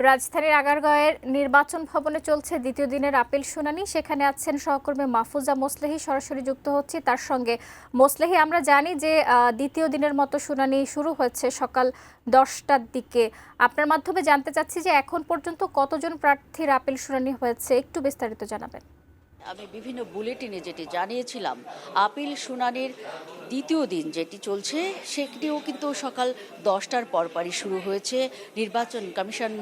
রাজধানীর আগারগাঁওয়ের নির্বাচন ভবনে চলছে দ্বিতীয় দিনের আপিল শুনানি। সেখানে আছেন সহকর্মী মাহফুজা মোসলেহি, সরাসরি যুক্ত হচ্ছি তার সঙ্গে। মোসলেহি, আমরা জানি যে দ্বিতীয় দিনের মতো শুনানি শুরু হয়েছে সকাল 10টার দিকে। আপনার মাধ্যমে জানতে চাচ্ছি যে এখন পর্যন্ত কতজন প্রার্থীর আপিল শুনানি হয়েছে, একটু বিস্তারিত জানাবেন। আমি বিভিন্ন বুলেটিনে যেটি জানিয়েছিলাম, আপিল শুনানির দ্বিতীয় দিন যেটি চলছে সেটিও কিন্তু সকাল 10টার পরপরই শুরু হয়েছে। নির্বাচন কমিশন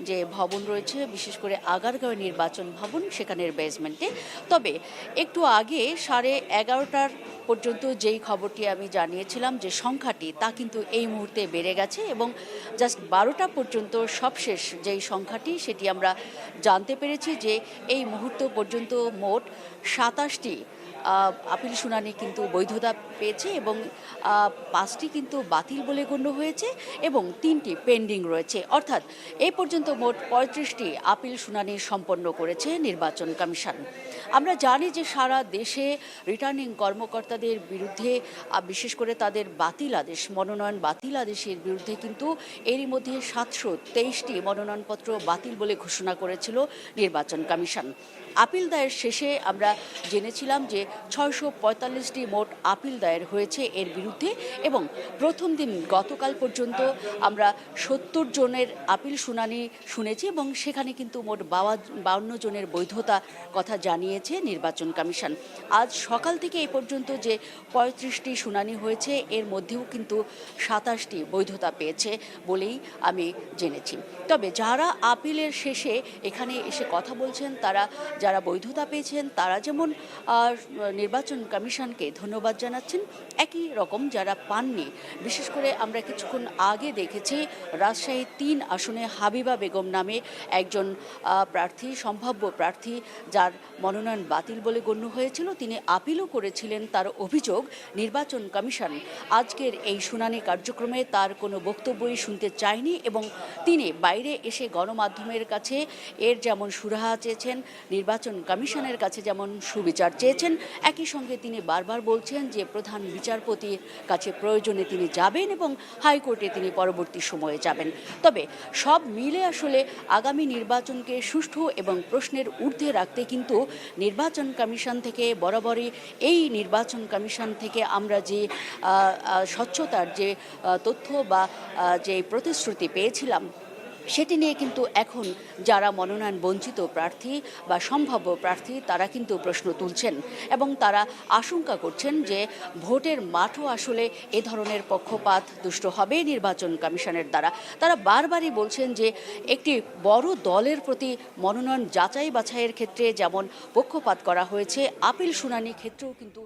যে ভবন রয়েছে, বিশেষ করে আগারগাঁও নির্বাচন ভবন, সেখানের বেসমেন্টে। তবে একটু আগে 11:30টার পর্যন্ত যেই খবরটি আমি জানিয়েছিলাম যে সংখ্যাটি, তা কিন্তু এই মুহূর্তে বেড়ে গেছে এবং জাস্ট 12টা পর্যন্ত সবশেষ যেই সংখ্যাটি সেটি আমরা জানতে পেরেছি যে এই মুহূর্ত পর্যন্ত মোট 27টি আপিল শুনানি কিন্তু বৈধতা পেয়েছে এবং 5টি কিন্তু বাতিল বলে গণ্য হয়েছে এবং 3টি পেন্ডিং রয়েছে। অর্থাৎ এই পর্যন্ত মোট 35টি আপিল শুনানি সম্পন্ন করেছে নির্বাচন কমিশন। আমরা জানি যে সারা দেশে রিটার্নিং কর্মকর্তাদের বিরুদ্ধে, বিশেষ করে তাদের বাতিল আদেশ, মনোনয়ন বাতিল আদেশের বিরুদ্ধে কিন্তু এরই মধ্যে 723টি মনোনয়নপত্র বাতিল বলে ঘোষণা করেছিল নির্বাচন কমিশন। আপিল দায়ের শেষে আমরা জেনেছিলাম যে 645টি মোট আপিল দায়ের হয়েছে এর বিরুদ্ধে এবং প্রথম দিন গতকাল পর্যন্ত আমরা 70 জনের আপিল শুনানি শুনেছি এবং সেখানে কিন্তু মোট 52 জনের বৈধতা কথা জানিয়েছে নির্বাচন কমিশন। আজ সকাল থেকে এই পর্যন্ত যে 35টি শুনানি হয়েছে এর মধ্যেও কিন্তু 27টি বৈধতা পেয়েছে বলেই আমি জেনেছি। তবে যারা আপিলের শেষে এখানে এসে কথা বলছেন, যারা বৈধতা পেয়েছেন তারা যেমন নির্বাচন কমিশনকে ধন্যবাদ জানাচ্ছেন, একই রকম যারা পাননি, বিশেষ করে আমরা কিছুক্ষণ আগে দেখেছি রাজশাহী 3 আসনে হাবিবা বেগম নামে একজন প্রার্থী, সম্ভাব্য প্রার্থী, যার মনোনয়ন বাতিল বলে গণ্য হয়েছিল, তিনি আপিলও করেছিলেন। তার অভিযোগ, নির্বাচন কমিশন আজকের এই শুনানি কার্যক্রমে তার কোনো বক্তব্যই শুনতে চায়নি এবং তিনি বাইরে এসে গণমাধ্যমের কাছে এর যেমন সুরাহা চেয়েছেন, নির্বাচন কমিশনের কাছে যেমন সুবিচার চেয়েছেন, একই সঙ্গে তিনি বারবার বলছেন যে প্রধান বিচারপতির কাছে প্রয়োজনে তিনি যাবেন এবং হাইকোর্টে তিনি পরবর্তী সময়ে যাবেন। তবে সব মিলে আসলে আগামী নির্বাচনকে সুষ্ঠু এবং প্রশ্নের ঊর্ধ্বে রাখতে কিন্তু নির্বাচন কমিশন থেকে বরাবরই, এই নির্বাচন কমিশন থেকে আমরা যে স্বচ্ছতার যে তথ্য বা যে প্রতিশ্রুতি পেয়েছিলাম, সেটি নিয়ে কিন্তু এখন যারা মনোনয়ন বঞ্চিত প্রার্থী বা সম্ভাব্য প্রার্থী তারা কিন্তু প্রশ্ন তুলছেন এবং তারা আশঙ্কা করছেন যে ভোটের মাঠও আসলে এ ধরনের পক্ষপাত দুষ্ট হবে নির্বাচন কমিশনের দ্বারা। তারা বারবারই বলছেন যে একটি বড় দলের প্রতি মনোনয়ন যাচাই বাছাইয়ের ক্ষেত্রে যেমন পক্ষপাত করা হয়েছে, আপিল শুনানির ক্ষেত্রেও কিন্তু